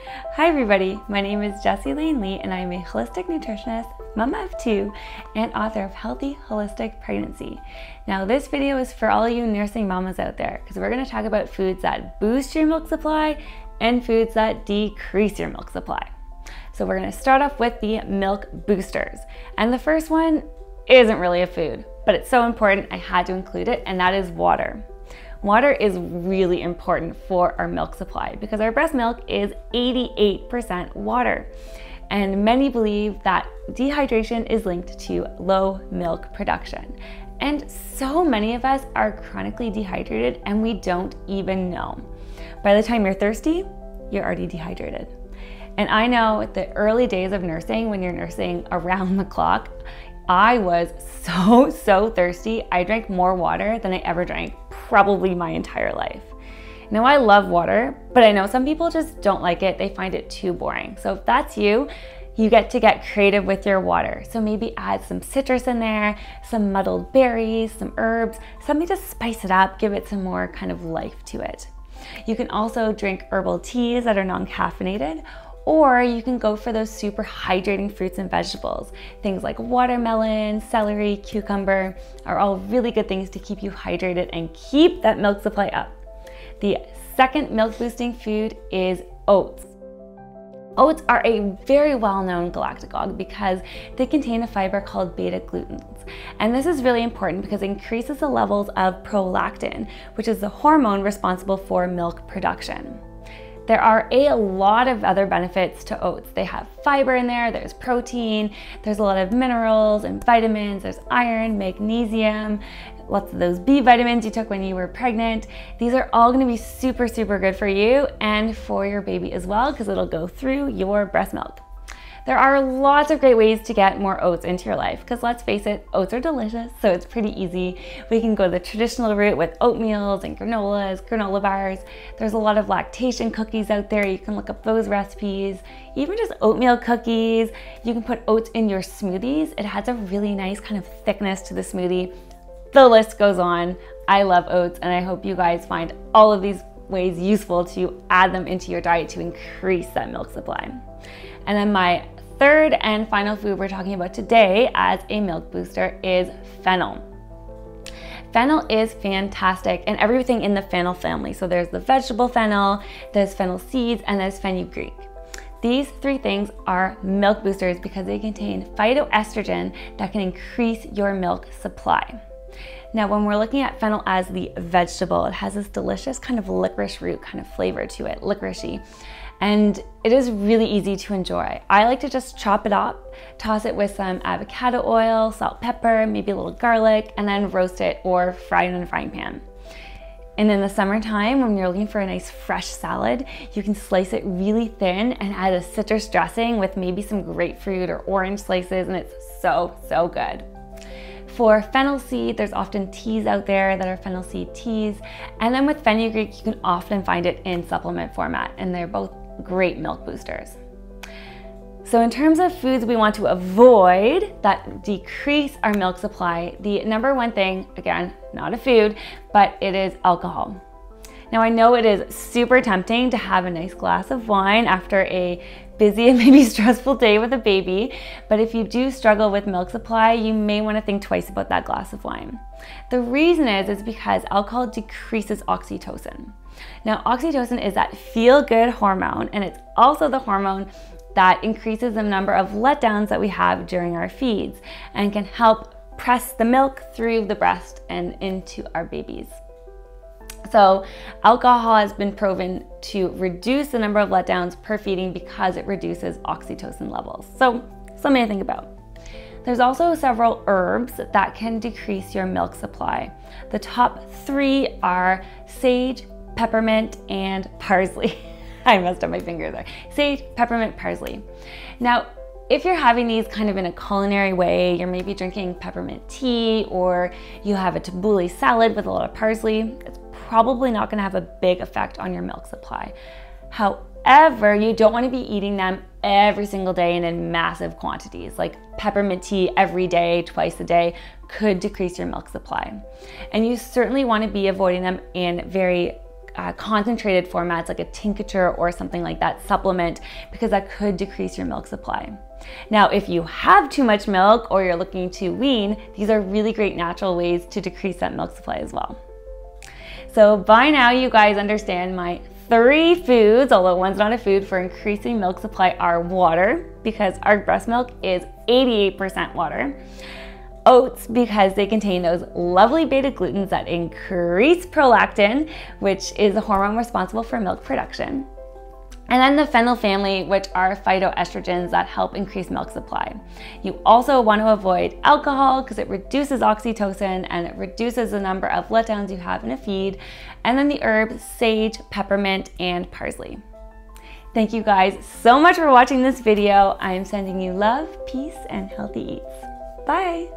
Hi everybody, my name is Jessie Lane Lee and I am a holistic nutritionist, mama of two, and author of Healthy Holistic Pregnancy. Now this video is for all you nursing mamas out there because we're going to talk about foods that boost your milk supply and foods that decrease your milk supply. So we're going to start off with the milk boosters. And the first one isn't really a food, but it's so important I had to include it, and that is water. Water is really important for our milk supply because our breast milk is 88% water. And many believe that dehydration is linked to low milk production. And so many of us are chronically dehydrated and we don't even know. By the time you're thirsty, you're already dehydrated. And I know the early days of nursing, when you're nursing around the clock, I was so thirsty. I drank more water than I ever drank probably my entire life. Now I love water, but I know some people just don't like it. They find it too boring. So if that's you, you get to get creative with your water. So maybe add some citrus in there, some muddled berries, some herbs, something to spice it up, give it some more kind of life to it. You can also drink herbal teas that are non-caffeinated, or you can go for those super hydrating fruits and vegetables. Things like watermelon, celery, cucumber are all really good things to keep you hydrated and keep that milk supply up. The second milk boosting food is oats. Oats are a very well-known galactagogue because they contain a fiber called beta-glucans. And this is really important because it increases the levels of prolactin, which is the hormone responsible for milk production. There are a lot of other benefits to oats. They have fiber in there, there's protein, there's a lot of minerals and vitamins, there's iron, magnesium, lots of those B vitamins you took when you were pregnant. These are all gonna be super good for you and for your baby as well because it'll go through your breast milk. There are lots of great ways to get more oats into your life because let's face it, oats are delicious, so it's pretty easy. We can go the traditional route with oatmeals and granolas, granola bars. There's a lot of lactation cookies out there. You can look up those recipes. Even just oatmeal cookies. You can put oats in your smoothies. It adds a really nice kind of thickness to the smoothie. The list goes on. I love oats and I hope you guys find all of these ways useful to add them into your diet to increase that milk supply. And then my third and final food we're talking about today as a milk booster is fennel. Fennel is fantastic and everything in the fennel family. So there's the vegetable fennel, there's fennel seeds, and there's fenugreek. These three things are milk boosters because they contain phytoestrogen that can increase your milk supply. Now, when we're looking at fennel as the vegetable, it has this delicious kind of licorice root kind of flavor to it, licoricey. And it is really easy to enjoy. I like to just chop it up, toss it with some avocado oil, salt, pepper, maybe a little garlic, and then roast it or fry it in a frying pan. And in the summertime, when you're looking for a nice fresh salad, you can slice it really thin and add a citrus dressing with maybe some grapefruit or orange slices, and it's so good. For fennel seed, there's often teas out there that are fennel seed teas. And then with fenugreek, you can often find it in supplement format, and they're both great milk boosters. So in terms of foods we want to avoid that decrease our milk supply, the number one thing, again, not a food, but it is alcohol. Now I know it is super tempting to have a nice glass of wine after a busy and maybe stressful day with a baby, but if you do struggle with milk supply, you may want to think twice about that glass of wine. The reason is because alcohol decreases oxytocin. Now oxytocin is that feel-good hormone, and it's also the hormone that increases the number of letdowns that we have during our feeds and can help press the milk through the breast and into our babies. So alcohol has been proven to reduce the number of letdowns per feeding because it reduces oxytocin levels. So something to think about. There's also several herbs that can decrease your milk supply. The top three are sage, peppermint, and parsley. I messed up my finger there. Sage, peppermint, parsley. Now, if you're having these kind of in a culinary way, you're maybe drinking peppermint tea or you have a tabbouleh salad with a lot of parsley, it's probably not going to have a big effect on your milk supply. However, you don't want to be eating them every single day and in massive quantities. Like peppermint tea every day, twice a day could decrease your milk supply. And you certainly want to be avoiding them in very concentrated formats like a tincture or something like that supplement, because that could decrease your milk supply. Now, if you have too much milk or you're looking to wean, these are really great natural ways to decrease that milk supply as well. So by now you guys understand my 3 foods, although one's not a food, for increasing milk supply are water, because our breast milk is 88% water. Oats, because they contain those lovely beta glucans that increase prolactin, which is the hormone responsible for milk production. And then the fennel family, which are phytoestrogens that help increase milk supply. You also want to avoid alcohol because it reduces oxytocin and it reduces the number of letdowns you have in a feed. And then the herbs, sage, peppermint, and parsley. Thank you guys so much for watching this video. I am sending you love, peace, and healthy eats. Bye.